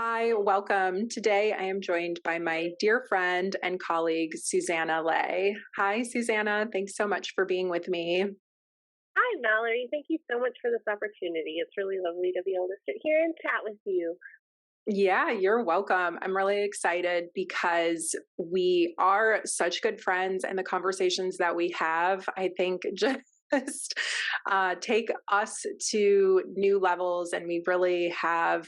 Hi, welcome. Today I am joined by my dear friend and colleague, Susanna Lea. Hi, Susanna. Thanks so much for being with me. Hi, Mallory. Thank you so much for this opportunity. It's really lovely to be able to sit here and chat with you. Yeah, you're welcome. I'm really excited because we are such good friends, and the conversations that we have, I think, just take us to new levels, and we really have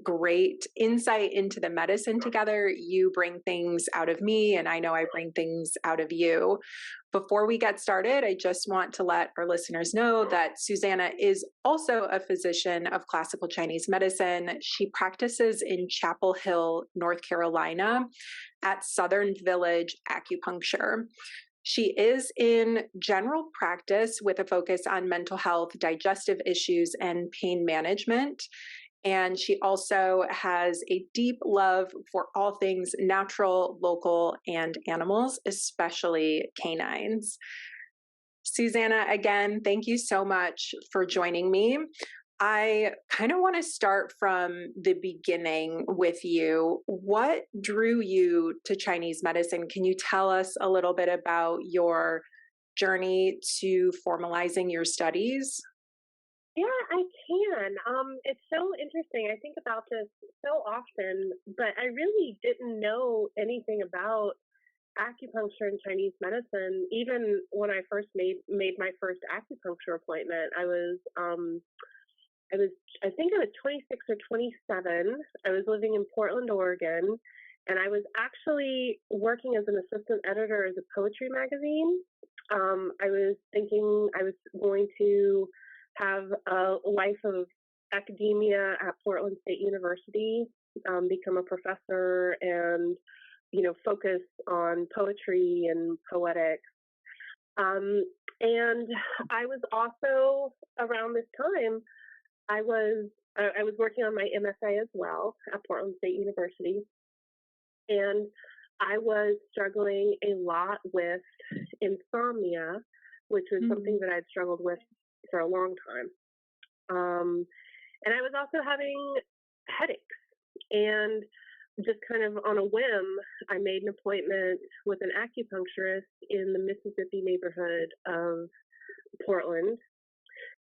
great insight into the medicine together. You bring things out of me, and I know I bring things out of you. Before we get started, I just want to let our listeners know that Susanna is also a physician of classical Chinese medicine. She practices in Chapel Hill, North Carolina, at Southern Village Acupuncture. She is in general practice with a focus on mental health, digestive issues, and pain management. And she also has a deep love for all things natural, local, and animals, especially canines. Susanna, again, thank you so much for joining me. I kind of want to start from the beginning with you. What drew you to Chinese medicine? Can you tell us a little bit about your journey to formalizing your studies? Yeah, I can. It's so interesting. I think about this so often, but I really didn't know anything about acupuncture and Chinese medicine. Even when I first made my first acupuncture appointment, I was I think I was 26 or 27. I was living in Portland, Oregon, and I was actually working as an assistant editor as a poetry magazine. I was thinking I was going to have a life of academia at Portland State University, become a professor, and focus on poetry and poetics. Um, and I was also around this time. I was working on my MSA as well at Portland State University, and I was struggling a lot with insomnia, which was something Mm. that I'd struggled with for a long time. And I was also having headaches. And just kind of on a whim, I made an appointment with an acupuncturist in the Mississippi neighborhood of Portland.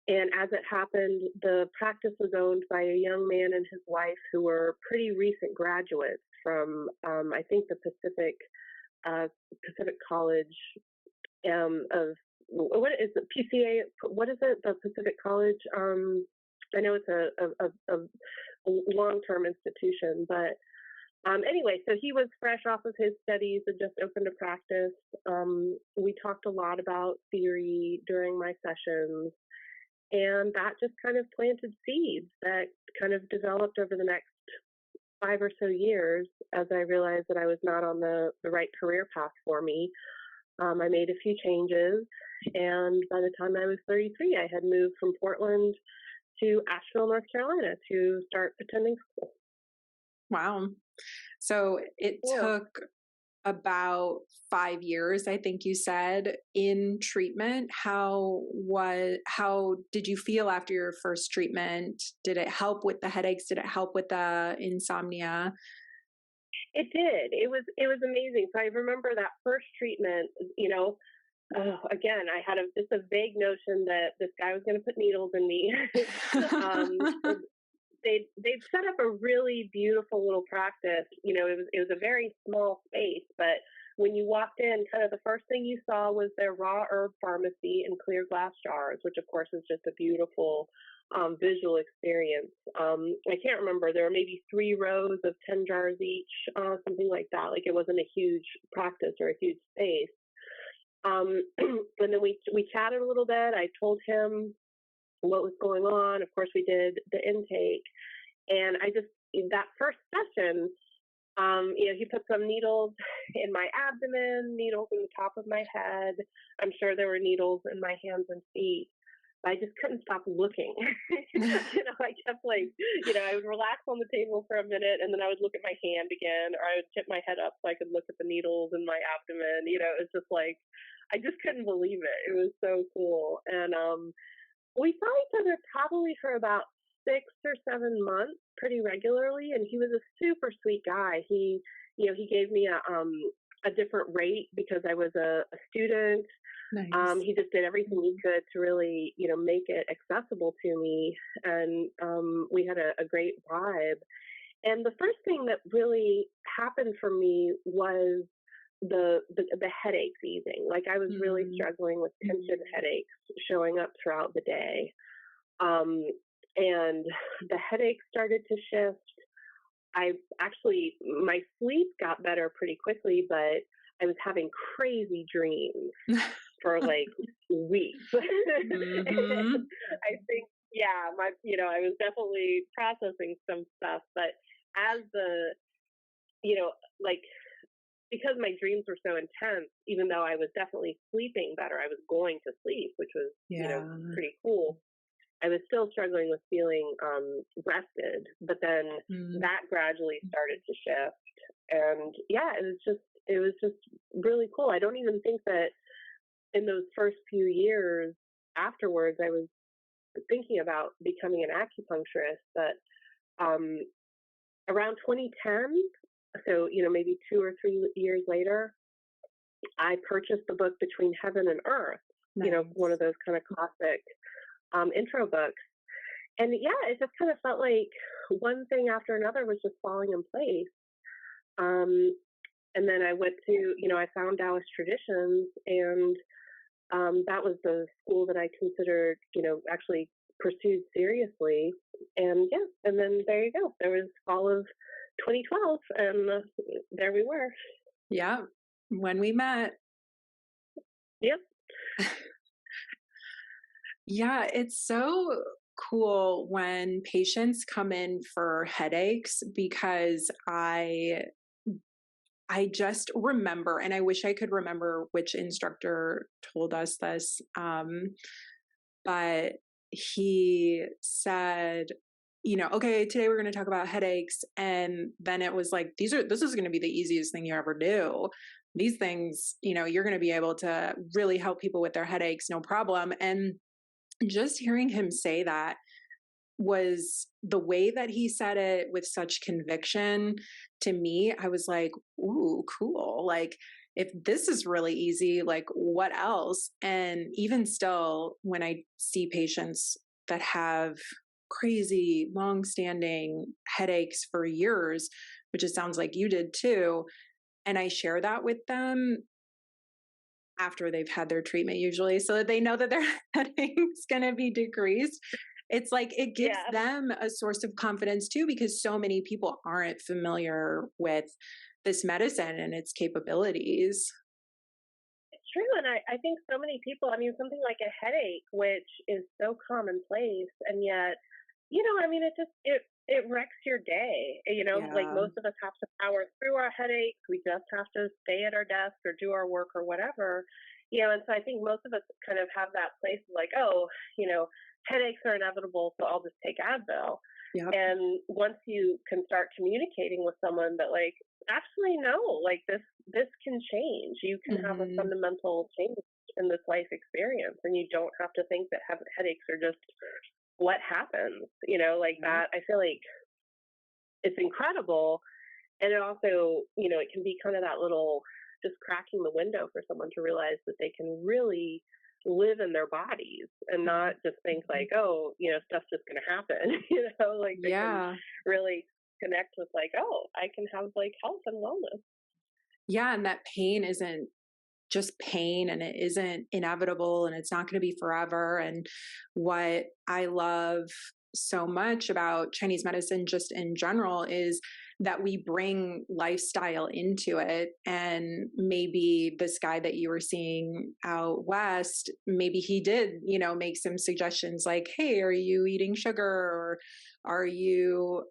And as it happened, the practice was owned by a young man and his wife who were pretty recent graduates from, I think, the Pacific College of what is it? PCA? What is it? The Pacific College. I know it's a long-term institution, but anyway, so he was fresh off of his studies and just opened a practice. We talked a lot about theory during my sessions, and that just kind of planted seeds that kind of developed over the next 5 or so years as I realized that I was not on the right career path for me. I made a few changes, and by the time I was 33, I had moved from Portland to Asheville, North Carolina to start attending school. Wow. So it Yeah. took about 5 years, I think you said, in treatment. How did you feel after your first treatment? Did it help with the headaches? Did it help with the insomnia? It did. It was amazing. So I remember that first treatment. Again, I had just a vague notion that this guy was going to put needles in me. um, they'd set up a really beautiful little practice. It was a very small space, but when you walked in, kind of the first thing you saw was their raw herb pharmacy in clear glass jars, which of course is just a beautiful visual experience. I can't remember. There were maybe 3 rows of 10 jars each, something like that. Like it wasn't a huge practice or a huge space. And then we chatted a little bit. I told him what was going on. Of course, we did the intake, and I just that first session, he put some needles in my abdomen, needles in the top of my head. I'm sure there were needles in my hands and feet. But I just couldn't stop looking. I kept I would relax on the table for a minute, and then I would look at my hand again, or I would tip my head up so I could look at the needles in my abdomen. It was just like I just couldn't believe it. It was so cool, and we saw each other probably for about 6 or 7 months pretty regularly, and he was a super sweet guy. He gave me a different rate because I was a student. Nice. He just did everything he could to really, make it accessible to me, and we had a great vibe. And the first thing that really happened for me was the headaches easing. Like I was really Mm. struggling with tension headaches showing up throughout the day, um, and the headaches started to shift. I actually my sleep got better pretty quickly, but I was having crazy dreams for like weeks. Hmm. I think, yeah, I was definitely processing some stuff, but as you know, like, because my dreams were so intense, even though I was definitely sleeping better, I was going to sleep, which was, Yeah. pretty cool. I was still struggling with feeling rested, but then Mm. that gradually started to shift. And yeah, it was just really cool. I don't even think that in those first few years afterwards I was thinking about becoming an acupuncturist, but um, around 2010, so maybe 2 or 3 years later, I purchased the book Between Heaven and Earth. One of Nice. those kind of classic intro books. And yeah, it just kind of felt like one thing after another was just falling in place. Um, and then I went to, I found Taoist traditions, and that was the school that I considered, actually pursued seriously. And yeah, and then there you go. There was fall of 2012, and there we were. Yeah. When we met. Yep. Yeah, it's so cool when patients come in for headaches because I just remember, and I wish I could remember which instructor told us this, but he said, okay, today we're going to talk about headaches. And then it was like, this is going to be the easiest thing you ever do. These things, you're going to be able to really help people with their headaches, no problem. And just hearing him say that was the way that he said it with such conviction to me. I was like, ooh, cool. Like, if this is really easy, like, what else? And even still, when I see patients that have crazy, long standing headaches for years, which it sounds like you did too, and I share that with them after they've had their treatment, usually, so that they know that their headache's going to be decreased. It's like it gives Yeah. them a source of confidence too, because so many people aren't familiar with this medicine and its capabilities. It's true, and I think so many people. I mean, something like a headache, which is so commonplace, and yet, it wrecks your day. Like Yeah. most of us have to power through our headaches. We just have to stay at our desk or do our work or whatever. And so I think most of us kind of have that place of like, oh, you know, headaches are inevitable, so I'll just take Advil. Yep. And once you can start communicating with someone that like, actually no, like this can change. You can have a Hmm. fundamental change in this life experience, and you don't have to think that headaches are just what happens. Like Yep. that. I feel like it's incredible, and it also, it can be kind of that little just cracking the window for someone to realize that they can really live in their bodies and not just think Mhm. like, oh, stuff's just going to happen. Like they can Yeah. really connect with like, oh, I can have like health and wellness. Yeah. And that pain isn't just pain, and it isn't inevitable, and it's not going to be forever. And what I love so much about Chinese medicine, just in general, is that we bring lifestyle into it. And maybe this guy that you were seeing out west, maybe he did, make some suggestions like, hey, are you eating sugar? Or are you,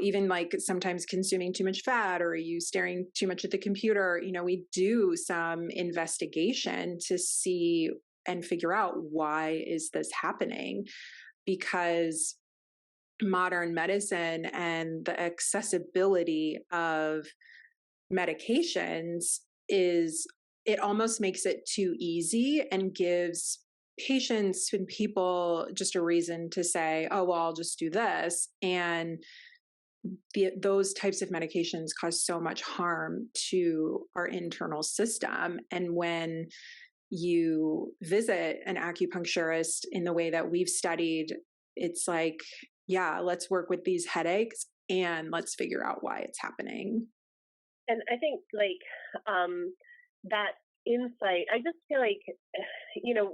even like sometimes consuming too much fat, or are you staring too much at the computer? We do some investigation to see and figure out, why is this happening? Because modern medicine and the accessibility of medications is, it almost makes it too easy and gives patients and people just a reason to say, oh, well, I'll just do this. And those types of medications cause so much harm to our internal system. And when you visit an acupuncturist in the way that we've studied, it's like, yeah, let's work with these headaches and let's figure out why it's happening. And I think that insight, I just feel like,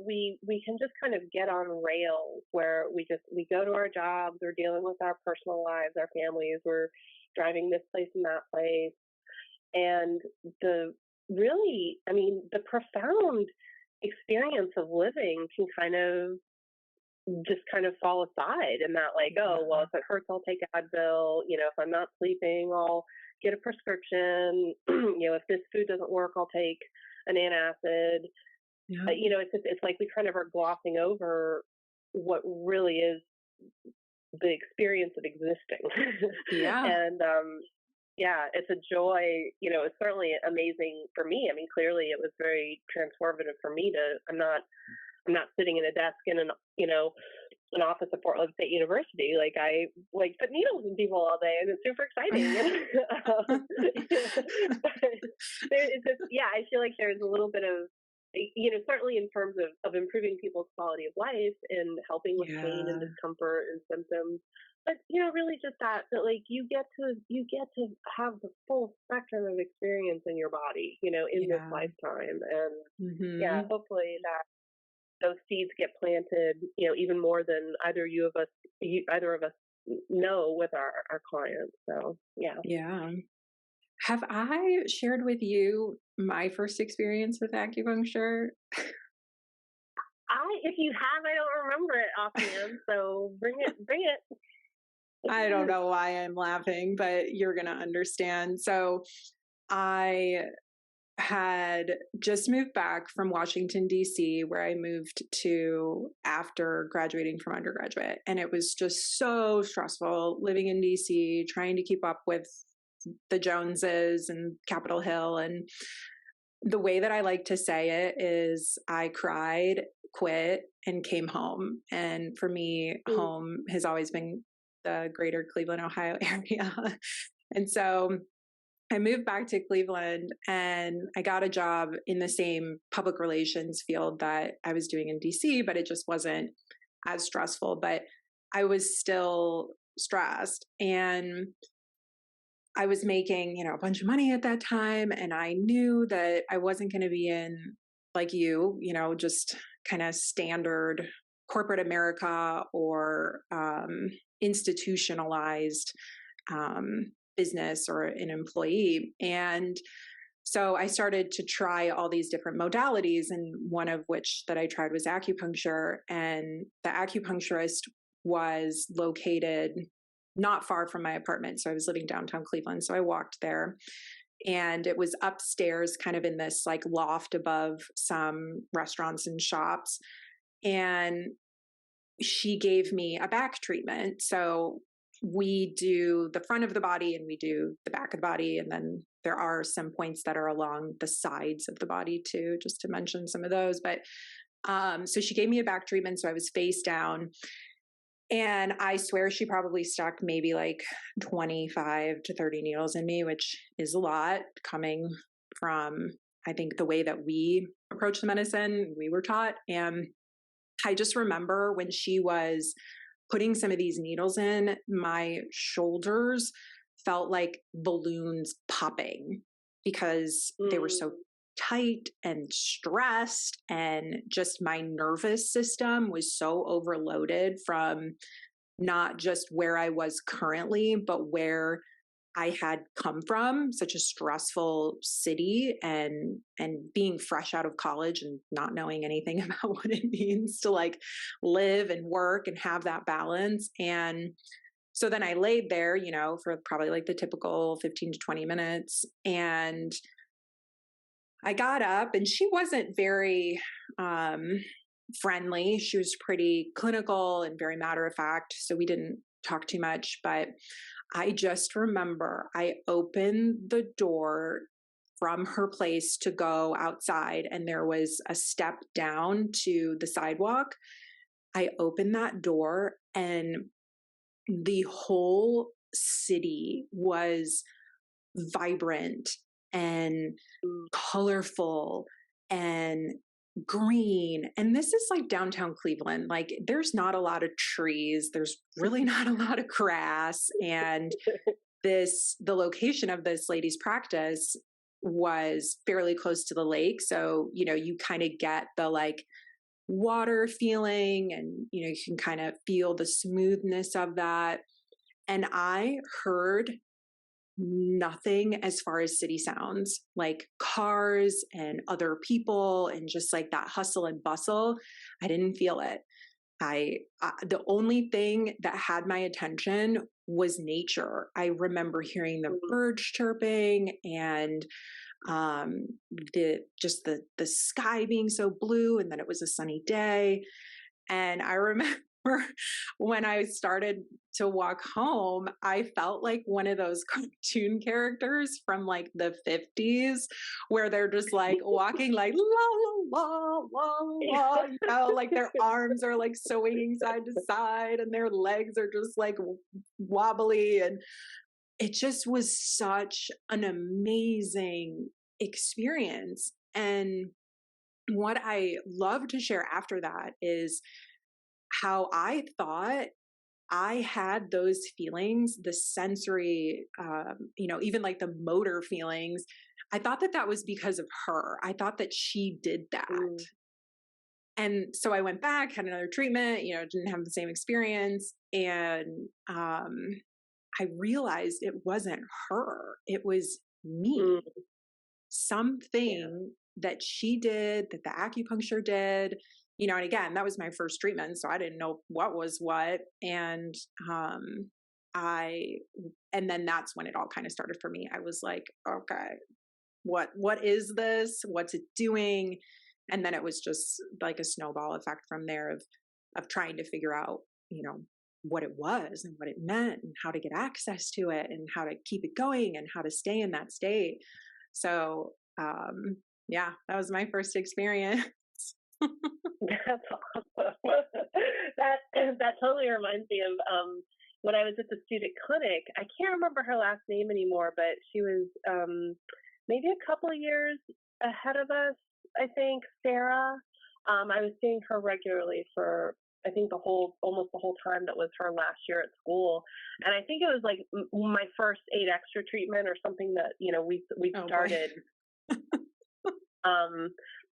we can just kind of get on rails where we go to our jobs, we're dealing with our personal lives, our families, we're driving this place and that place. And the profound experience of living can kind of fall aside, and that, like, oh, well, if it hurts, I'll take Advil. If I'm not sleeping, I'll get a prescription. If this food doesn't work, I'll take an antacid. Yeah. It's like we kind of are glossing over what really is the experience of existing. Yeah. And yeah, it's a joy. It's certainly amazing for me. I mean, clearly it was very transformative for me I'm not sitting in a desk in an office at Portland State University. Like, I put needles in people all day, and it's super exciting. I feel like there's a little bit of, certainly in terms of improving people's quality of life and helping with pain and discomfort and symptoms. But really just that like you get to have the full spectrum of experience in your body, in this lifetime. And hopefully that those seeds get planted, even more than either of us know with our clients. So, yeah. Yeah. Have I shared with you my first experience with acupuncture? If you have, I don't remember it offhand. So bring it. I don't know why I'm laughing, but you're going to understand. So I had just moved back from Washington, D.C., where I moved to after graduating from undergraduate. And it was just so stressful living in D.C., trying to keep up with the Joneses and Capitol Hill. And the way that I like to say it is I cried, quit, and came home. And for me, home has always been the greater Cleveland, Ohio area. And so I moved back to Cleveland and I got a job in the same public relations field that I was doing in DC, but it just wasn't as stressful, but I was still stressed. And I was making, a bunch of money at that time. And I knew that I wasn't going to be in, like just kind of standard corporate America or institutionalized business or an employee. And so I started to try all these different modalities, and one of which that I tried was acupuncture. And the acupuncturist was located not far from my apartment. So I was living downtown Cleveland. So I walked there, and it was upstairs, kind of in this like loft above some restaurants and shops. And she gave me a back treatment. So we do the front of the body and we do the back of the body. And then there are some points that are along the sides of the body too, just to mention some of those. But so she gave me a back treatment. So I was face down. And I swear she probably stuck maybe like 25 to 30 needles in me, which is a lot coming from, I think, the way that we approach the medicine we were taught. And I just remember when she was putting some of these needles in, my shoulders felt like balloons popping because they were so tight and stressed, and just my nervous system was so overloaded from not just where I was currently, but where I had come from, such a stressful city, and being fresh out of college and not knowing anything about what it means to like live and work and have that balance. And so then I laid there, for probably like the typical 15 to 20 minutes, and I got up, and she wasn't very friendly. She was pretty clinical and very matter of fact. So we didn't talk too much, but I just remember I opened the door from her place to go outside, and there was a step down to the sidewalk. I opened that door, and the whole city was vibrant and Mm. colorful and green. And this is like downtown Cleveland. Like, there's not a lot of trees, there's really not a lot of grass. And the location of this lady's practice was fairly close to the lake. So, you kind of get the like water feeling, and, you can kind of feel the smoothness of that. And I heard nothing as far as city sounds, like cars and other people and just like that hustle and bustle. I didn't feel it. The only thing that had my attention was nature. I remember hearing the birds chirping, and the sky being so blue, and then it was a sunny day. And I remember when I started to walk home, I felt like one of those cartoon characters from like the 50s, where they're just like walking like la la la la la, like their arms are like swinging side to side and their legs are just like wobbly. And it just was such an amazing experience. And what I love to share after that is how I thought I had those feelings, the sensory, even like the motor feelings. I thought that that was because of her. I thought that she did that. Mm. And so I went back, had another treatment, didn't have the same experience. And I realized it wasn't her, it was me. Mm. Something that she did, that the acupuncture did, and again, that was my first treatment, so I didn't know what was what. And I and then that's when it all kind of started for me. I was like, okay, what is this? What's it doing? And then it was just like a snowball effect from there of trying to figure out, what it was and what it meant and how to get access to it and how to keep it going and how to stay in that state. So, yeah, that was my first experience. That's awesome. That totally reminds me of when I was at the student clinic. I can't remember her last name anymore, but she was maybe a couple of years ahead of us. I think Sarah. I was seeing her regularly for I think almost the whole time that was her last year at school, and I think it was like my first 8 extra treatment or something that we started.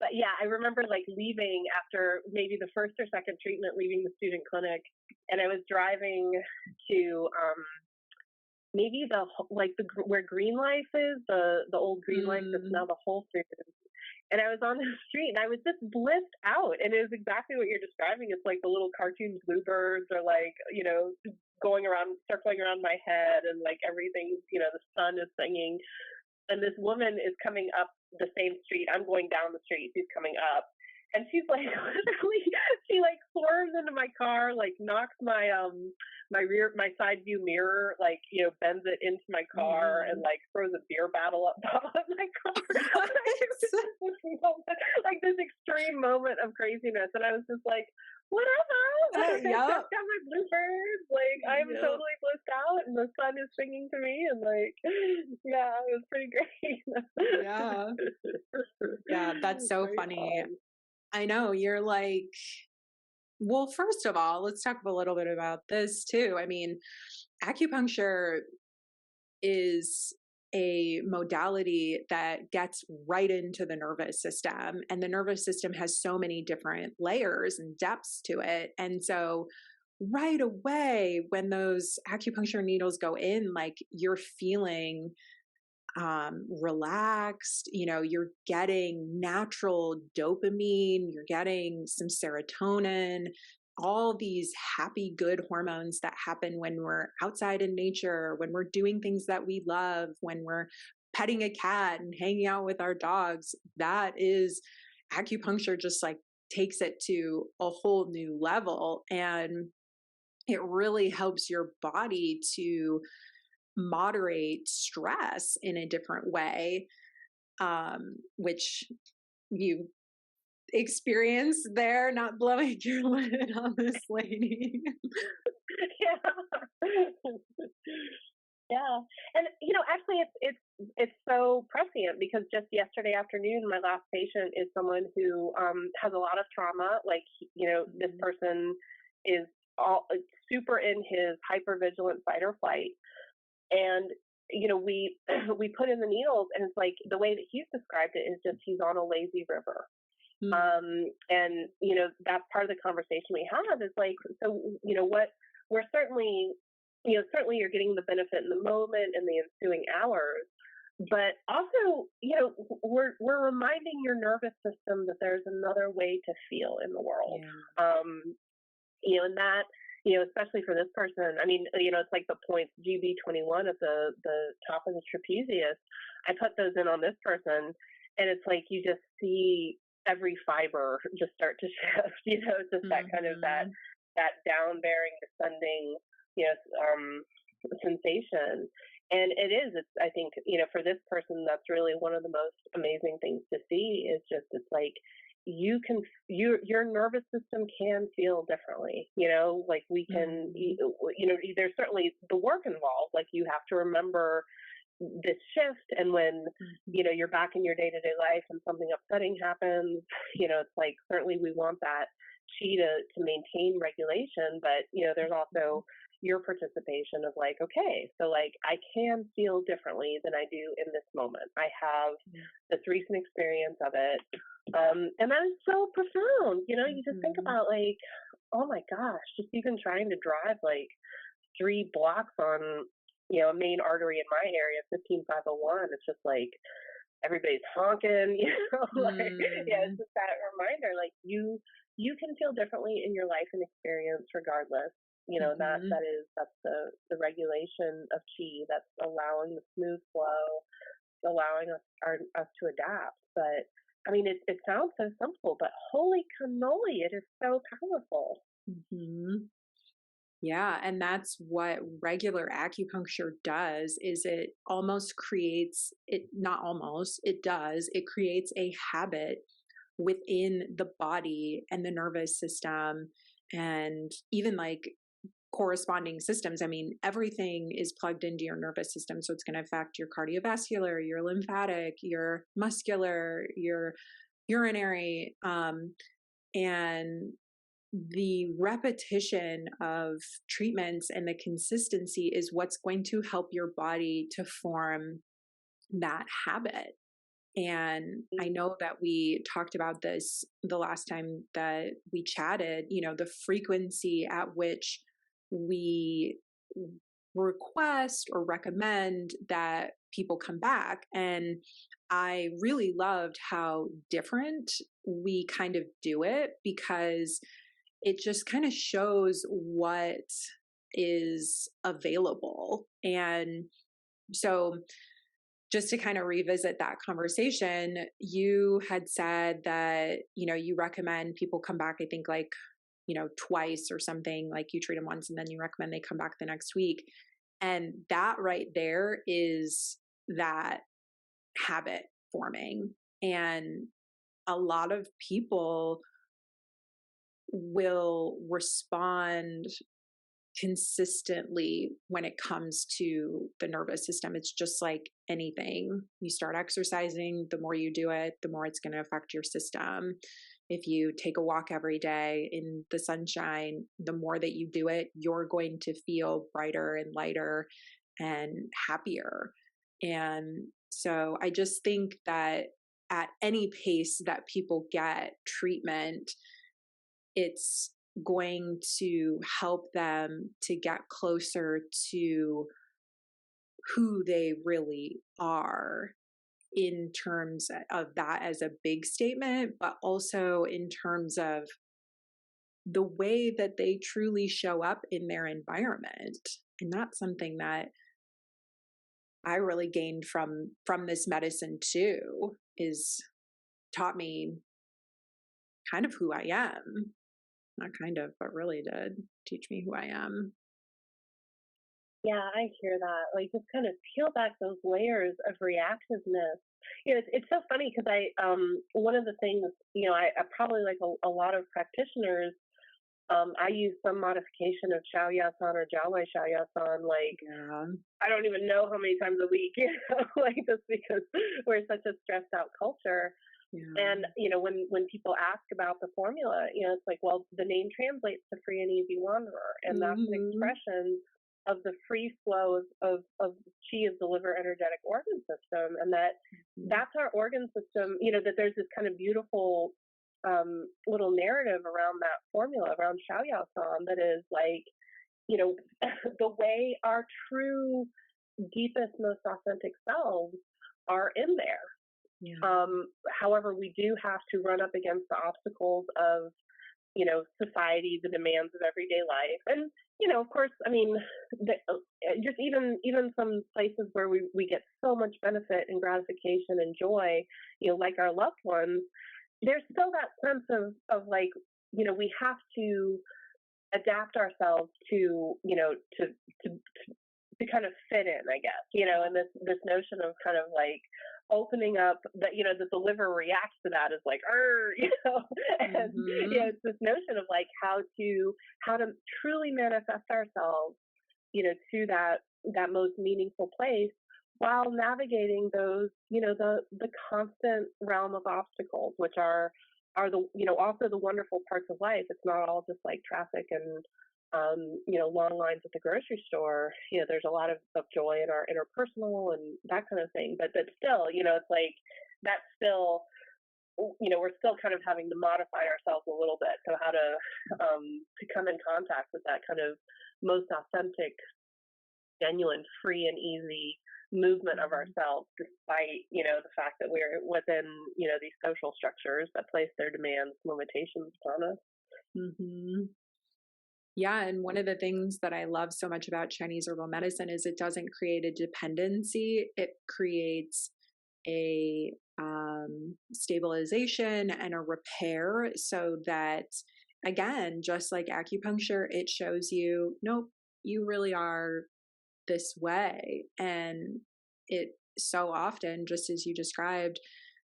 But yeah, I remember like leaving after maybe the first or second treatment, leaving the student clinic, and I was driving to maybe where Green Life is, the old Green Life that's now the Whole Foods. And I was on the street and I was just blissed out. And it was exactly what you're describing. It's like the little cartoon bluebirds are like, going around, circling around my head, and like everything, the sun is singing. And this woman is coming up the same street. I'm going down the street. She's coming up. And she's like, literally, she like swerves into my car, like knocks my my side view mirror, like, bends it into my car, and like throws a beer bottle up top of my car. Like this extreme moment of craziness. And I was just like, whatever. Yep. I've got my bluebirds. Like, I'm totally blissed out, and the sun is singing to me. And like, yeah, it was pretty great. Yeah. Yeah, that's so funny. I know, you're like, well, first of all, let's talk a little bit about this too. I mean, acupuncture is a modality that gets right into the nervous system, and the nervous system has so many different layers and depths to it. And so right away, when those acupuncture needles go in, like, you're feeling relaxed, you're getting natural dopamine, you're getting some serotonin, all these happy, good hormones that happen when we're outside in nature, when we're doing things that we love, when we're petting a cat and hanging out with our dogs. That is acupuncture, just like takes it to a whole new level. And it really helps your body to moderate stress in a different way. which you experience there, not blowing your lid on this lady. Yeah. Yeah. And actually it's so prescient because just yesterday afternoon my last patient is someone who has a lot of trauma. Like, this Mhm. person is all super in his hypervigilant fight or flight. And we we put in the needles, and it's like the way that he's described it is just he's on a lazy river. Mm. And that's part of the conversation we have is like, so what we're certainly, certainly you're getting the benefit in the moment and the ensuing hours, but also we're reminding your nervous system that there's another way to feel in the world. Yeah. And that, especially for this person, I mean, it's like the points GB21 at the top of the trapezius. I put those in on this person, and it's like you just see every fiber just start to shift. Just that kind of Mhm. that down bearing, descending, you know, sensation. And it is. It's. I think for this person, that's really one of the most amazing things to see. Is just it's like you can your nervous system can feel differently, like we can Mhm. there's certainly the work involved, like you have to remember this shift, and when Mhm. you're back in your day-to-day life and something upsetting happens, it's like certainly we want that chi to maintain regulation, but there's Mhm. also your participation of like, okay, so like I can feel differently than I do in this moment. I have this recent experience of it. And that is so profound. You just think Mhm. about like, oh my gosh, just even trying to drive like 3 blocks on, a main artery in my area, 15501. It's just like everybody's honking, like, yeah, it's Mm. just that reminder, like you can feel differently in your life and experience regardless. Mhm. That's the regulation of chi that's allowing the smooth flow, allowing us to adapt. But I mean, it sounds so simple, but holy cannoli, it is so powerful. Mhm. Yeah, and that's what regular acupuncture does is it almost creates it not almost, it does. It creates a habit within the body and the nervous system and even like corresponding systems. I mean, everything is plugged into your nervous system. So it's going to affect your cardiovascular, your lymphatic, your muscular, your urinary. And the repetition of treatments and the consistency is what's going to help your body to form that habit. And I know that we talked about this the last time that we chatted, the frequency at which we request or recommend that people come back. And I really loved how different we kind of do it because it just kind of shows what is available. And so just to kind of revisit that conversation, you had said that, you recommend people come back, I think like, twice or something, like you treat them once and then you recommend they come back the next week. And that right there is that habit forming. And a lot of people will respond consistently when it comes to the nervous system. It's just like anything. You start exercising, the more you do it, the more it's going to affect your system. If you take a walk every day in the sunshine, the more that you do it, you're going to feel brighter and lighter and happier. And so I just think that at any pace that people get treatment, it's going to help them to get closer to who they really are in terms of that as a big statement, but also in terms of the way that they truly show up in their environment. And that's something that I really gained from this medicine too, is taught me kind of who I am. Not kind of, but really did teach me who I am. Yeah, I hear that. Like, just kind of peel back those layers of reactiveness. It's so funny because one of the things, I probably like a lot of practitioners, I use some modification of Xiao Yasan or Jiaowei Xiao Yasan, like, Yeah. I don't even know how many times a week, like, just because we're such a stressed out culture. Yeah. And when people ask about the formula, it's like, well, the name translates to free and easy wanderer, and that's an Mhm. expression of the free flow of chi, of the liver energetic organ system, and Mhm. that's our organ system. That there's this kind of beautiful little narrative around that formula, around Xiao Yao San, that is like, you know the way our true, deepest, most authentic selves are in there. Yeah. However, we do have to run up against the obstacles of, society, the demands of everyday life, and of course, I mean, just even some places where we get so much benefit and gratification and joy, like our loved ones. There's still that sense of like, we have to adapt ourselves to, to kind of fit in, I guess, and this notion of kind of like opening up, that, that the liver reacts to that, is like, and Mhm. it's this notion of like how to truly manifest ourselves, to that most meaningful place, while navigating those, the constant realm of obstacles, which are the, also the wonderful parts of life. It's not all just like traffic and long lines at the grocery store. There's a lot of joy in our interpersonal and that kind of thing. But still, it's like that's still, we're still kind of having to modify ourselves a little bit. So how to come in contact with that kind of most authentic, genuine, free and easy movement of Mhm. ourselves, despite, the fact that we're within, these social structures that place their demands, limitations upon us. Mhm. Yeah, and one of the things that I love so much about Chinese herbal medicine is it doesn't create a dependency. It creates a stabilization and a repair so that, again, just like acupuncture, it shows you, nope, you really are this way. And it so often, just as you described,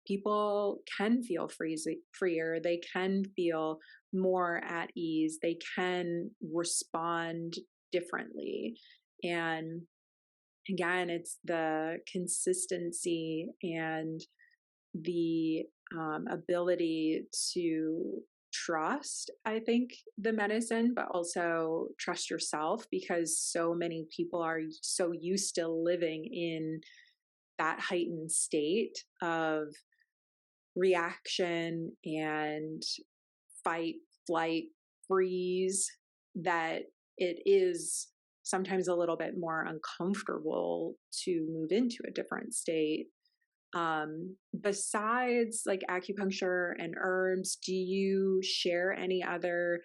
people can feel freer. They can feel more at ease. They can respond differently. And again, it's the consistency and the ability to trust, I think, the medicine, but also trust yourself, because so many people are so used to living in that heightened state of reaction and fight, flight, freeze, that it is sometimes a little bit more uncomfortable to move into a different state. Besides like acupuncture and herbs, do you share any other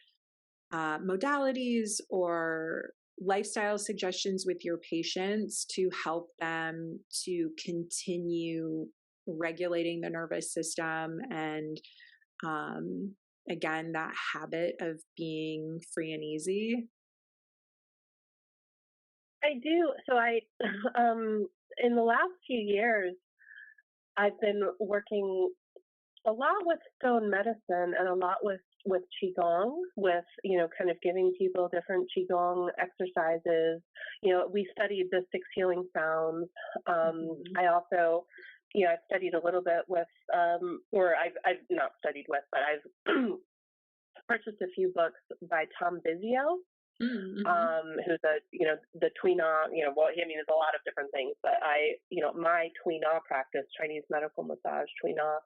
modalities or lifestyle suggestions with your patients to help them to continue regulating the nervous system and, um, again, that habit of being free and easy? I do. So in the last few years, I've been working a lot with stone medicine and a lot with qigong, with kind of giving people different qigong exercises. We studied the six healing sounds. Mhm. I also, I've studied a little bit with, or I've not studied with, but I've purchased a few books by Tom Bizio, Mhm. who's the Tuina, well, I mean, there's a lot of different things, but my Tuina practice, Chinese medical massage Tuina,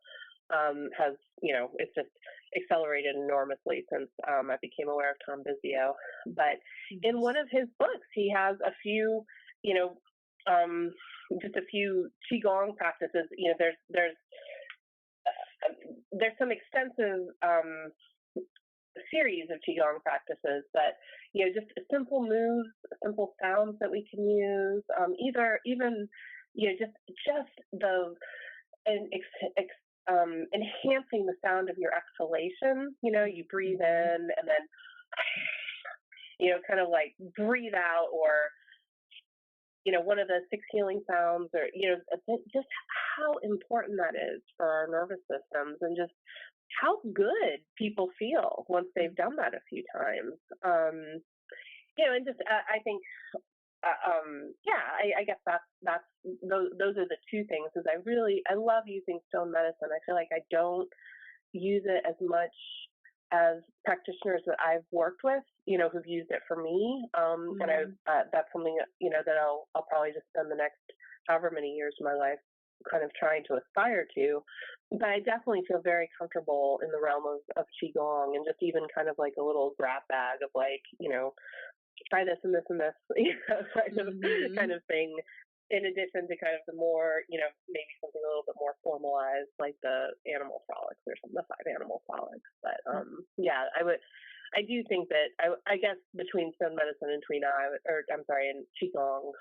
has, it's just accelerated enormously since I became aware of Tom Bizio. But in one Nice. of his books, he has a few, you know, um, just a few qigong practices. There's some extensive series of qigong practices, but just simple moves, simple sounds that we can use. Either even just the and enhancing the sound of your exhalation. You breathe Mhm. in and then kind of like breathe out, or one of the six healing sounds, or, just how important that is for our nervous systems, and just how good people feel once they've done that a few times. And just, I think, yeah, I guess that's those are the two things. Is I love using stone medicine. I feel like I don't use it as much as practitioners that I've worked with, who've used it for me. And that's something that, that I'll probably just spend the next however many years of my life kind of trying to aspire to. But I definitely feel very comfortable in the realm of Qigong, and just even kind of like a little grab bag of like, try this and this and this, kind Mm-hmm. of thing. In addition to kind of the more, maybe something a little bit more formalized, like the animal frolics or something, the five animal frolics. But yeah, I do think that I guess between stone medicine and and qigong,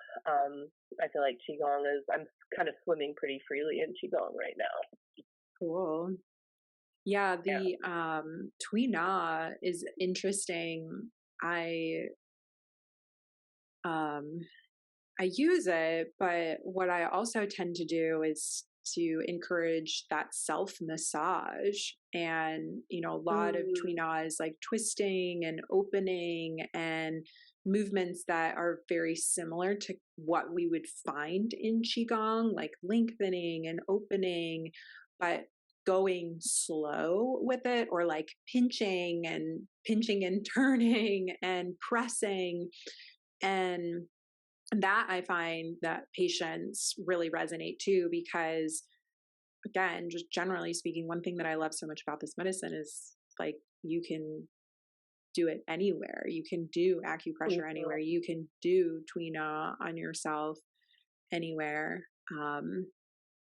I feel like qigong I'm kind of swimming pretty freely in qigong right now. Cool. Yeah, Yeah. the Tui Na is interesting. Um I use it, but what I also tend to do is to encourage that self massage. And, a lot of Tui Mm, Na is like twisting and opening and movements that are very similar to what we would find in Qigong, like lengthening and opening, but going slow with it, or like pinching and turning and pressing. And that I find that patients really resonate too, because again, just generally speaking, one thing that I love so much about this medicine is like you can do it anywhere. You can do acupressure anywhere. mhm. You can do Tuina on yourself anywhere.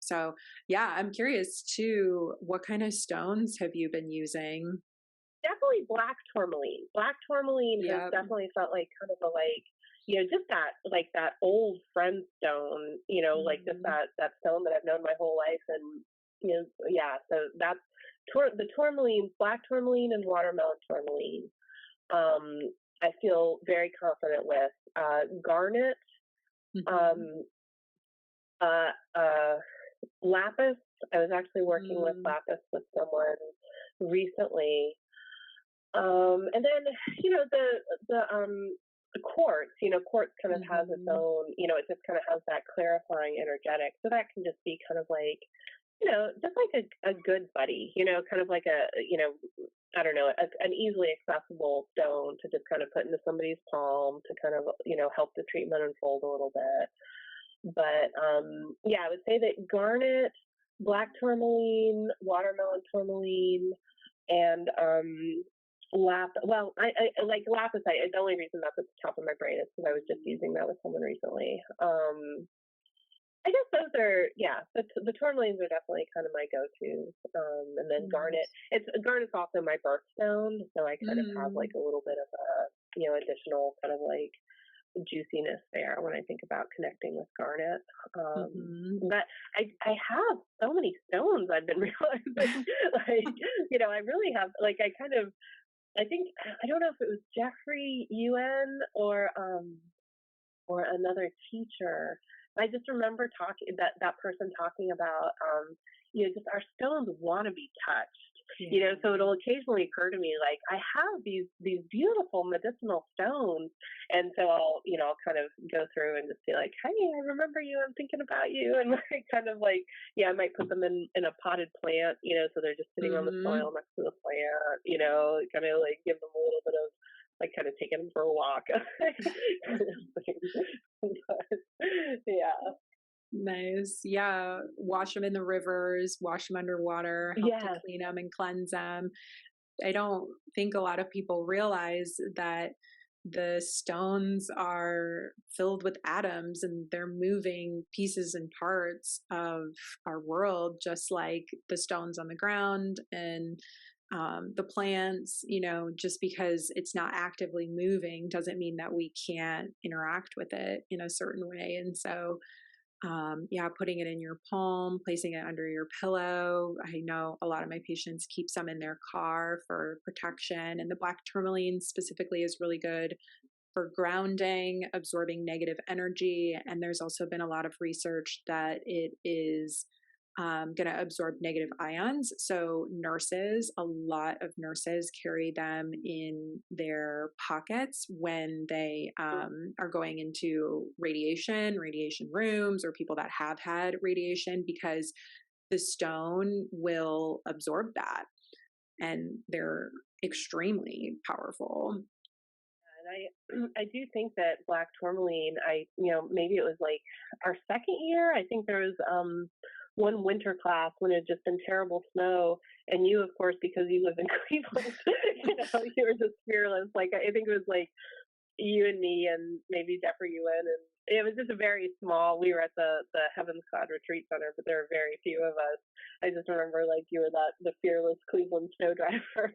So yeah, I'm curious too, what kind of stones have you been using? Definitely black tourmaline. Black tourmaline has Yep. definitely felt like kind of a like, just that like that old friend stone, like just Mm-hmm. that stone that I've known my whole life. And yeah, so that's the tourmaline, black tourmaline and watermelon tourmaline. Um, I feel very confident with garnet, Mm-hmm. um, uh, uh, lapis. I was actually working with Mm-hmm. lapis with someone recently. And then, the quartz, quartz kind of has its Mm-hmm. own, it just kind of has that clarifying energetic. So that can just be kind of like, just like a good buddy, kind of like I don't know, an easily accessible stone to just kind of put into somebody's palm to kind of, help the treatment unfold a little bit. But yeah, I would say that garnet, black tourmaline, watermelon tourmaline, and I like lapis. The only reason that's at the top of my brain is because I was just using that with someone recently. I guess those are, yeah. The tourmalines are definitely kind of my go-tos. And then garnet. Nice. Garnet's also my birthstone, so I kind of have like Mm-hmm. a little bit of a additional kind of like juiciness there when I think about connecting with garnet. Mm-hmm. But I have so many stones. I've been realizing, like, I really have, like, I kind of, I think, I don't know if it was Jeffrey UN or another teacher. I just remember talking that person talking about, just our stones want to be touched. Yeah. So it'll occasionally occur to me like I have these beautiful medicinal stones, and so I'll kind of go through and just be like, hey, I remember you. I'm thinking about you, and like kind of like, yeah, I might put them in a potted plant, so they're just sitting on the Mhm. soil next to the plant, kind of like give them a little bit of like kind of taking them for a walk. But, yeah. Nice. Yeah, wash them in the rivers, wash them underwater, help to Yes. clean them and cleanse them. I don't think a lot of people realize that the stones are filled with atoms and they're moving pieces and parts of our world, just like the stones on the ground and the plants. Just because it's not actively moving doesn't mean that we can't interact with it in a certain way. And so, yeah, putting it in your palm, placing it under your pillow. I know a lot of my patients keep some in their car for protection, and the black tourmaline specifically is really good for grounding, absorbing negative energy. And there's also been a lot of research that it is going to absorb negative ions. So a lot of nurses carry them in their pockets when they are going into radiation rooms, or people that have had radiation, because the stone will absorb that, and they're extremely powerful. And I do think that black tourmaline, maybe it was like our second year. I think there was one winter class when it had just been terrible snow, and you, of course, because you live in Cleveland, you were just fearless. Like, I think it was like you and me and maybe Jeffrey Ewan, and it was just a very small. We were at the Heaven's Cloud Retreat Center, but there were very few of us. I just remember like you were the fearless Cleveland snow driver.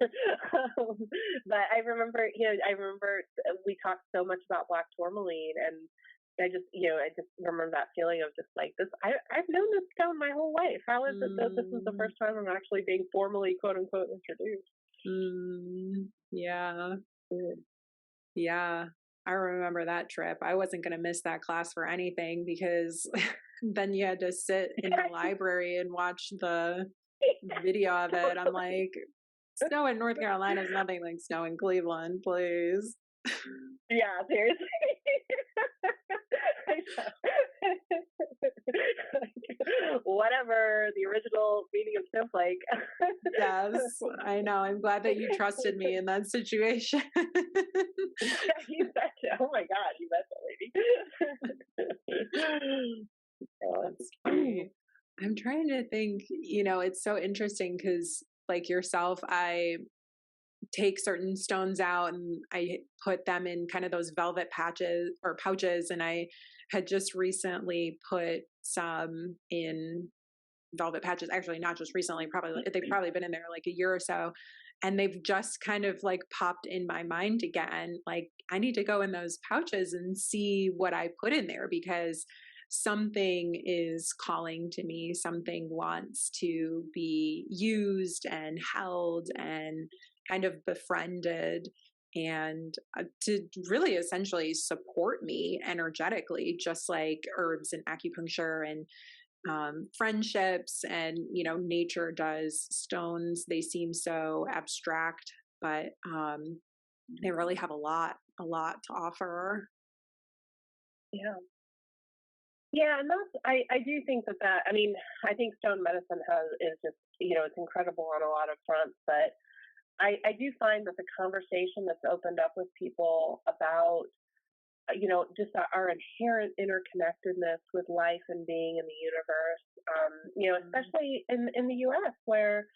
But I remember we talked so much about black tourmaline, and I just remember that feeling of just like this. I've known this stone my whole life. How is it that this is the first time I'm actually being formally, quote unquote, introduced? Yeah. Yeah. I remember that trip. I wasn't going to miss that class for anything, because then you had to sit in the library and watch the video of it. I'm like, snow in North Carolina is nothing like snow in Cleveland, please. Yeah, seriously. Whatever the original meaning of snowflake. Yes, I know. I'm glad that you trusted me in that situation. Yeah, you betcha. Oh my God, you betcha, lady. Oh, that's funny. I'm trying to think, it's so interesting because, like yourself, I take certain stones out and I put them in kind of those velvet pouches. And I had just recently put some in velvet patches. Actually, not just recently, they've probably been in there like a year or so. And they've just kind of like popped in my mind again. Like, I need to go in those pouches and see what I put in there, because something is calling to me. Something wants to be used and held and kind of befriended, and to really essentially support me energetically, just like herbs and acupuncture and friendships and nature does. Stones, they seem so abstract, but they really have a lot to offer. Yeah, and I do think that I mean, I think stone medicine is just, it's incredible on a lot of fronts, but I do find that the conversation that's opened up with people about just our inherent interconnectedness with life and being in the universe, especially in the U.S., where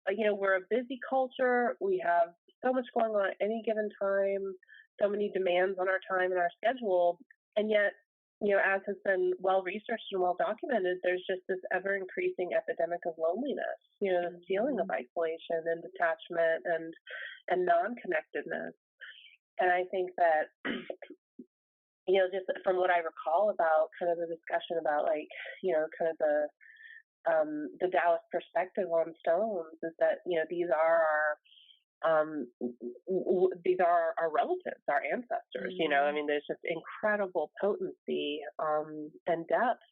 we're a busy culture. We have so much going on at any given time, so many demands on our time and our schedule, and yet, as has been well researched and well documented, there's just this ever increasing epidemic of loneliness. This feeling of isolation and detachment and non-connectedness. And I think that just from what I recall about kind of the discussion about like kind of the Taoist perspective on stones is that these are our relatives, our ancestors. I mean, there's just incredible potency and depth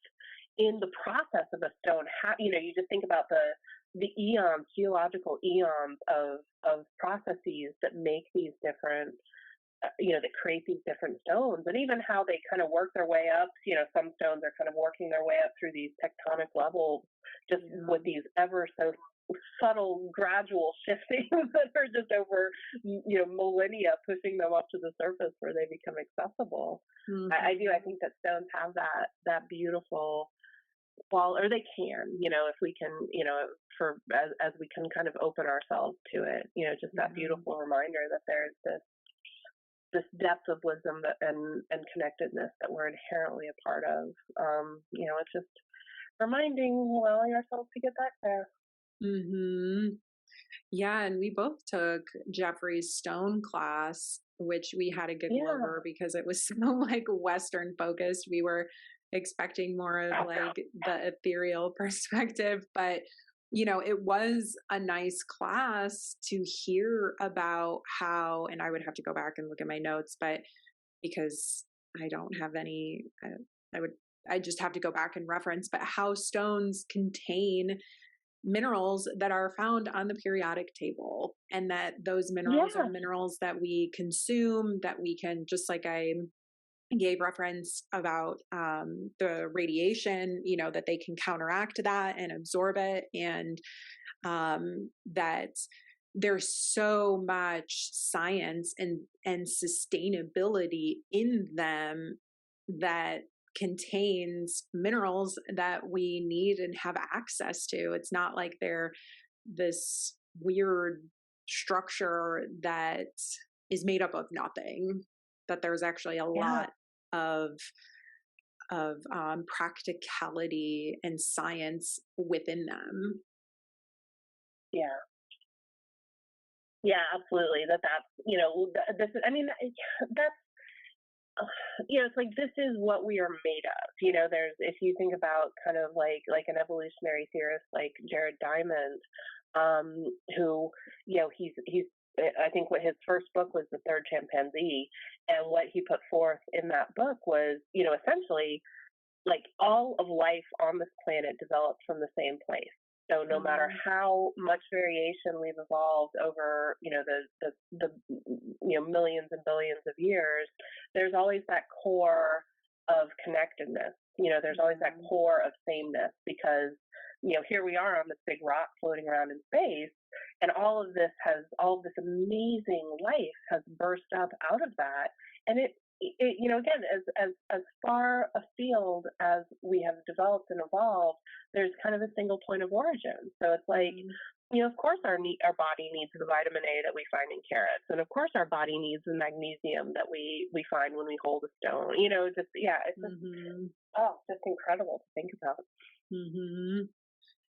in the process of a stone. You just think about the eons, geological eons of processes that make these different, that create these different stones, and even how they kind of work their way up. Some stones are kind of working their way up through these tectonic levels, just with these ever so subtle, gradual shiftings that are just over, millennia, pushing them up to the surface where they become accessible. Mm-hmm. I think that stones have that beautiful qual, or they can, if we can, as we can kind of open ourselves to it, just that beautiful reminder that there's this depth of wisdom and connectedness that we're inherently a part of. It's just allowing ourselves to get back there. Mm-hmm. Yeah, and we both took Jeffrey's stone class, which we had a giggle over because it was so like Western focused. We were expecting more of like the ethereal perspective, but it was a nice class to hear about how, and I would have to go back and look at my notes, but because I don't have any, I would, I just have to go back and reference, but how stones contain minerals that are found on the periodic table, and that those minerals are Yeah, minerals that we consume, that we can, just like I gave reference about the radiation, that they can counteract that and absorb it. And that there's so much science and sustainability in them that contains minerals that we need and have access to. It's not like they're this weird structure that is made up of nothing, that there's actually a yeah, lot of practicality and science within them. yeah. Yeah, absolutely. That's this. I mean, that's it's like this is what we are made of. There's if you think about kind of like an evolutionary theorist like Jared Diamond, who he's I think what his first book was The Third Chimpanzee, and what he put forth in that book was essentially like all of life on this planet developed from the same place. So no matter Mm, how much variation we've evolved over, the millions and billions of years, there's always that core of connectedness. There's always that mm, core of sameness because, here we are on this big rock floating around in space, and all of this amazing life has burst up out of that, and again, as far afield as we have developed and evolved, there's kind of a single point of origin. So it's like, mm, of course, our body needs the vitamin A that we find in carrots, and of course, our body needs the magnesium that we find when we hold a stone. It's just mhm, just incredible to think about. mhm.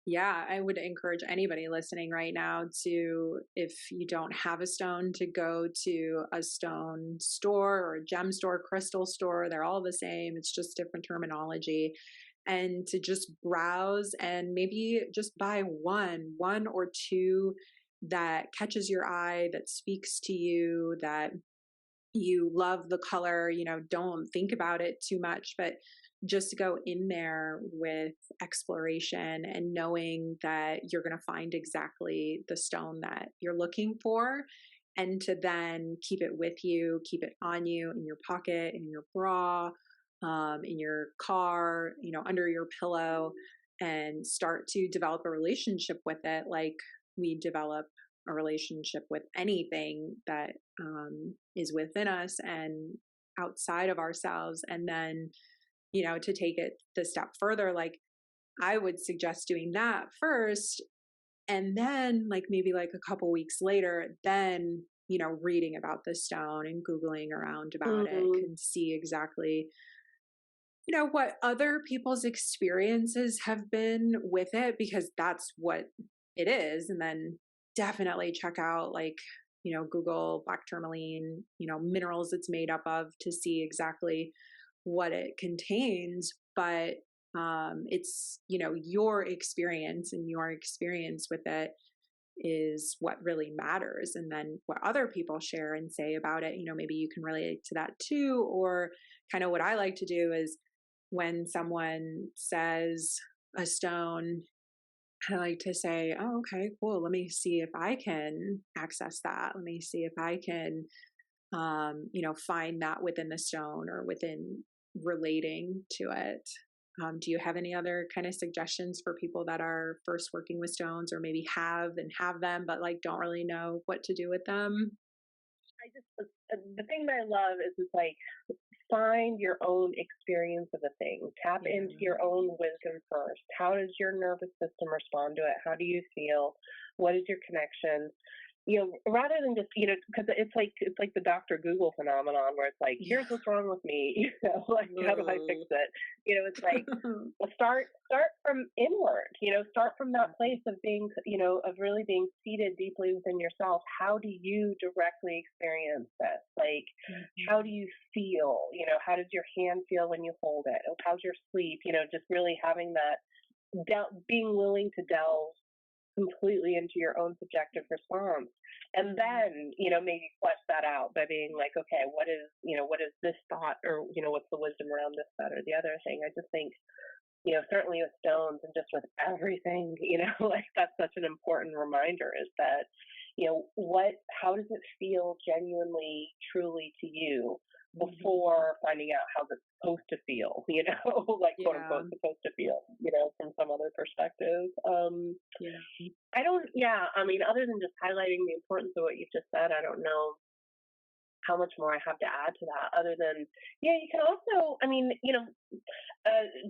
Yeah, I would encourage anybody listening right now to, if you don't have a stone, to go to a stone store or a gem store, crystal store. They're all the same. It's just different terminology. And to just browse and maybe just buy one or two that catches your eye, that speaks to you, that you love the color. Don't think about it too much, but just go in there with exploration and knowing that you're going to find exactly the stone that you're looking for, and to then keep it with you, keep it on you, in your pocket, in your bra, in your car, under your pillow, and start to develop a relationship with it, like we develop a relationship with anything that is within us and outside of ourselves. And then, to take it the step further, like I would suggest doing that first. And then, like, maybe like a couple weeks later, then, reading about the stone and Googling around about it, Mm, can see exactly, what other people's experiences have been with it, because that's what it is. And then definitely check out, like, Google black tourmaline, minerals it's made up of, to see exactly what it contains. But it's, your experience, and your experience with it is what really matters. And then what other people share and say about it, maybe you can relate to that too. Or kind of what I like to do is, when someone says a stone, I like to say, oh, okay, cool. Let me see if I can access that. Let me see if I can, find that within the stone, or within relating to it. Do you have any other kind of suggestions for people that are first working with stones, or maybe have them, but like don't really know what to do with them? I just the thing that I love is it's like find your own experience of a thing. Tap Yeah. into your own wisdom first. How does your nervous system respond to it? How do you feel? What is your connection? Rather than just, because it's like the Dr. Google phenomenon where it's like, Yeah. here's what's wrong with me, like how do I fix Whoa. it? It's like start from inward, start from that place of being, of really being seated deeply within yourself. How do you directly experience this? Like, how do Mhm. you feel? How does your hand feel when you hold it? How's your sleep? Just really having that, being willing to delve completely into your own subjective response. And Mhm. then, maybe flesh that out by being like, okay, what is this thought, or, what's the wisdom around this, that, or the other thing? I just think, certainly with stones and just with everything, like that's such an important reminder is that, how does it feel genuinely, truly to you Mhm. before finding out how it's supposed to feel, like quote Yeah. unquote supposed to feel, from some other perspective. Yeah. I don't, yeah, I mean, other than just highlighting the importance of what you've just said, I don't know how much more I have to add to that other than, yeah, you can also, I mean,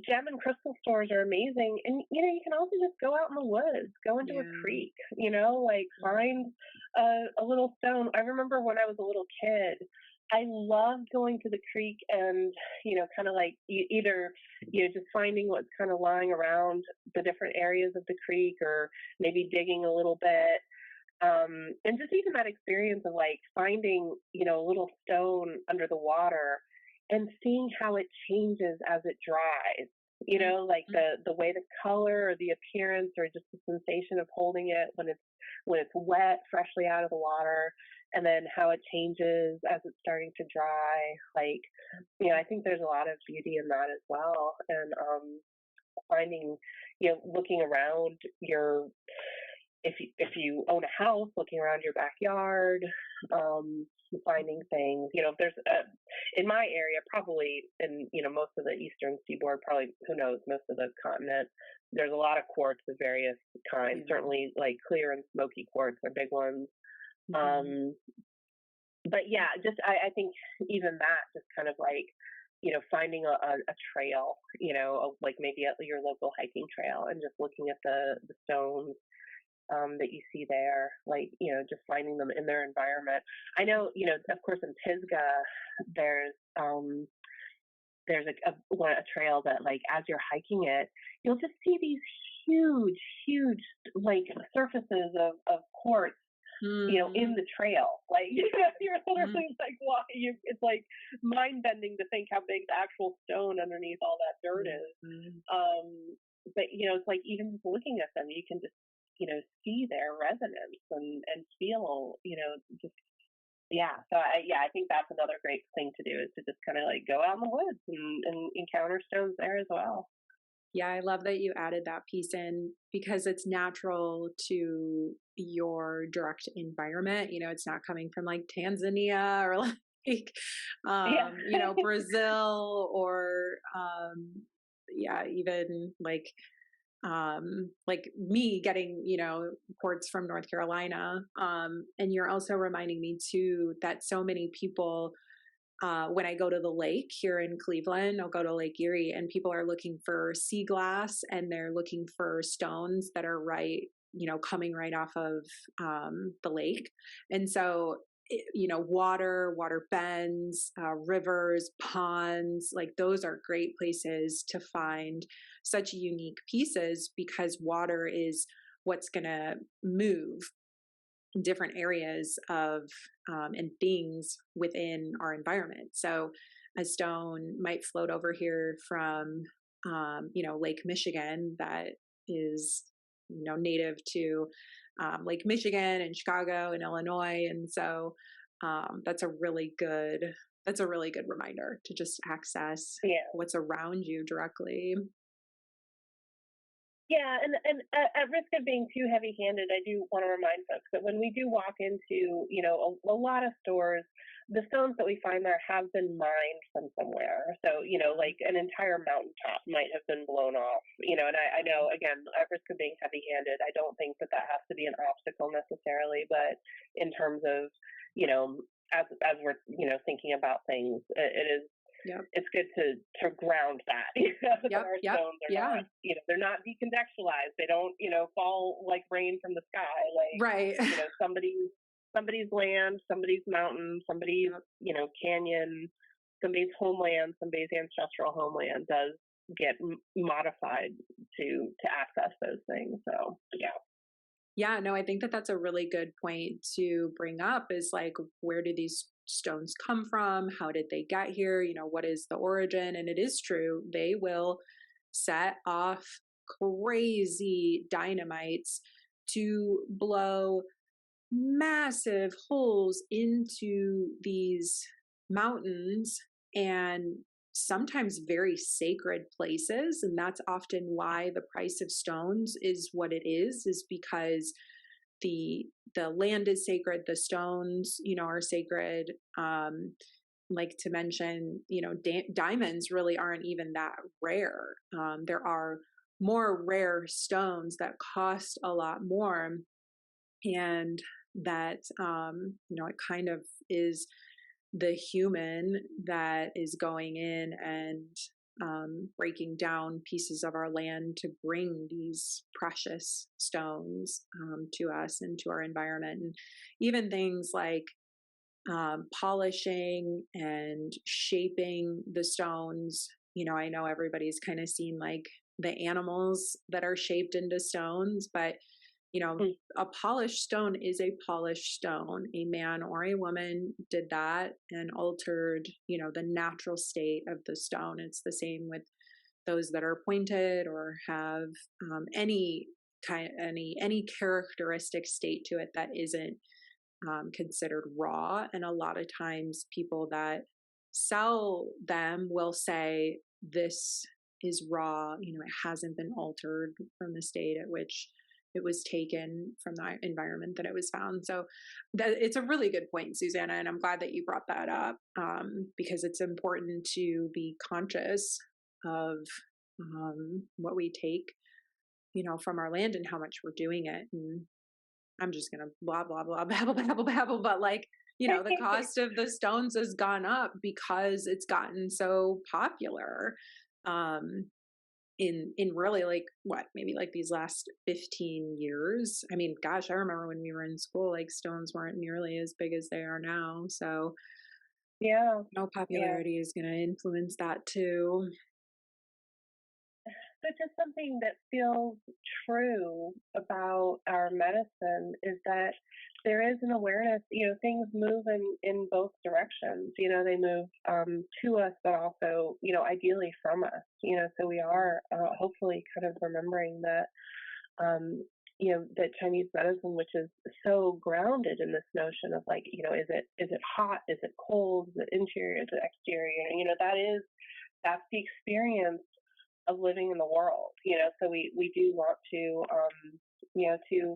gem and crystal stores are amazing. And, you can also just go out in the woods, go into a Yeah. creek, like find Mhm. a little stone. I remember when I was a little kid, I loved going to the creek and, kind of like either, just finding what's kind of lying around the different areas of the creek or maybe digging a little bit. And just even that experience of like finding, a little stone under the water and seeing how it changes as it dries. Like Mhm. the way the color or the appearance or just the sensation of holding it when it's wet, freshly out of the water, and then how it changes as it's starting to dry. Like, I think there's a lot of beauty in that as well. And finding, looking around your if you own a house, looking around your backyard, finding things. If there's in my area, probably in most of the eastern seaboard, probably who knows most of the continent. There's a lot of quartz of various kinds. Yeah. Certainly, like clear and smoky quartz are big ones. Mhm. Um, but yeah, just I think even that, just kind of like finding a trail, like maybe at your local hiking trail, and just looking at the stones that you see there, like, just finding them in their environment. I know, of course, in Pisgah, there's there's a trail that, like, as you're hiking it, you'll just see these huge, huge, like, surfaces of quartz, in Mhm. the trail. Like, you're Mhm. literally like walking. It's like mind bending to think how big the actual stone underneath all that dirt is. Mhm. But it's like even just looking at them, you can just see their resonance and feel just yeah. So I think that's another great thing to do is to just kind of like go out in the woods and encounter stones there as well. Yeah, I love that you added that piece in because it's natural to your direct environment. It's not coming from like Tanzania or like, Yeah. Brazil or, yeah, even like me getting, quartz from North Carolina. And you're also reminding me too that so many people when I go to the lake here in Cleveland, I'll go to Lake Erie and people are looking for sea glass and they're looking for stones that are right, coming right off of the lake. And so, water bends, rivers, ponds, like those are great places to find such unique pieces because water is what's going to move different areas of and things within our environment. So a stone might float over here from Lake Michigan that is native to Lake Michigan and Chicago and Illinois, and so that's a really good reminder to just access Yeah. what's around you directly. Yeah, and at risk of being too heavy-handed, I do want to remind folks that when we do walk into, a lot of stores, the stones that we find there have been mined from somewhere. So, like an entire mountaintop might have been blown off, and I know, again, at risk of being heavy-handed, I don't think that that has to be an obstacle necessarily, but in terms of, you know, as we're, thinking about things, it is Yep. it's good to ground that that Yep. our Yep. stones are Yeah. not they're not decontextualized. They don't fall like rain from the sky. Like Right. somebody's land, somebody's mountain, somebody's Yep. canyon, somebody's homeland, somebody's ancestral homeland does get modified to access those things. So yeah. Yeah, no, I think that that's a really good point to bring up is like, where do these stones come from? How did they get here? What is the origin? And it is true, they will set off crazy dynamites to blow massive holes into these mountains and sometimes very sacred places. And that's often why the price of stones is what it is because the the land is sacred, the stones, are sacred. Like to mention, diamonds really aren't even that rare. There are more rare stones that cost a lot more, and that it kind of is the human that is going in and breaking down pieces of our land to bring these precious stones to us and to our environment. And even things like polishing and shaping the stones. I know everybody's kind of seen like the animals that are shaped into stones, but Mm. a polished stone is a polished stone. A man or a woman did that and altered, the natural state of the stone. It's the same with those that are pointed or have any characteristic state to it that isn't considered raw. And a lot of times people that sell them will say this is raw, it hasn't been altered from the state at which it was taken from the environment that it was found. So it's a really good point, Susanna, and I'm glad that you brought that up because it's important to be conscious of what we take, from our land and how much we're doing it. And I'm just gonna blah blah blah babble babble babble, but like the cost of the stones has gone up because it's gotten so popular. In really like what, maybe like these last 15 years. I mean, gosh, I remember when we were in school, like stones weren't nearly as big as they are now. So Yeah, yeah. popularity is going to influence that too. But just something that feels true about our medicine is that there is an awareness, things move in both directions. They move to us, but also, ideally from us, so we are hopefully kind of remembering that, that Chinese medicine, which is so grounded in this notion of like, is it hot? Is it cold? Is it interior? Is it exterior? That's the experience of living in the world, so we do want to, to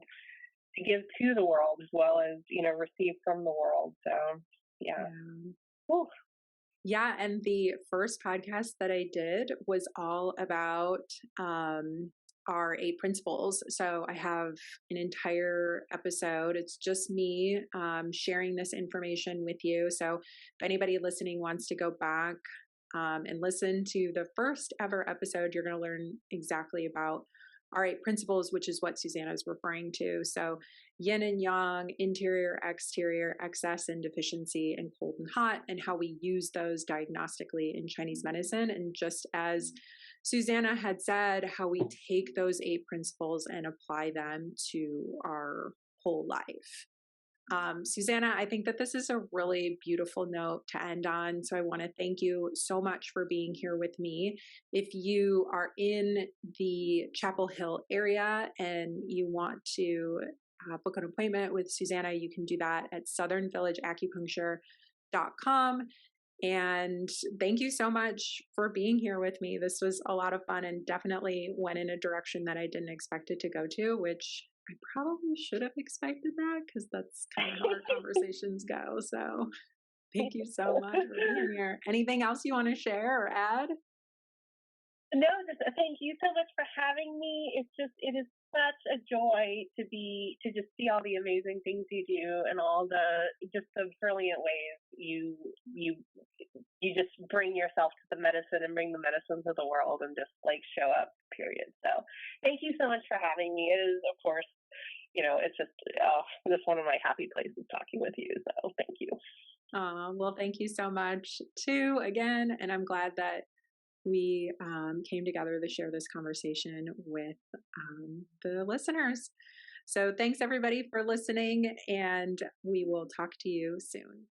give to the world as well as, receive from the world. So, yeah. Yeah. Whew. Yeah, and the first podcast that I did was all about our 8 principles. So I have an entire episode. It's just me sharing this information with you. So if anybody listening wants to go back and listen to the first ever episode, you're going to learn exactly about our 8 principles, which is what Susanna is referring to. So yin and yang, interior, exterior, excess and deficiency, and cold and hot, and how we use those diagnostically in Chinese medicine. And just as Susanna had said, how we take those 8 principles and apply them to our whole life. Susanna, I think that this is a really beautiful note to end on. So I want to thank you so much for being here with me. If you are in the Chapel Hill area and you want to book an appointment with Susanna, you can do that at southernvillageacupuncture.com. And thank you so much for being here with me. This was a lot of fun and definitely went in a direction that I didn't expect it to go to, which I probably should have expected that because that's kind of how our conversations go. So thank you so much for being here. Anything else you want to share or add? No, just thank you so much for having me. It is such a joy to just see all the amazing things you do and all the brilliant ways you just bring yourself to the medicine and bring the medicine to the world and just like show up, period. So thank you so much for having me. It is, of course, it's just one of my happy places talking with you. So thank you. Well, thank you so much too, again. And I'm glad that we came together to share this conversation with the listeners. So thanks everybody for listening, and we will talk to you soon.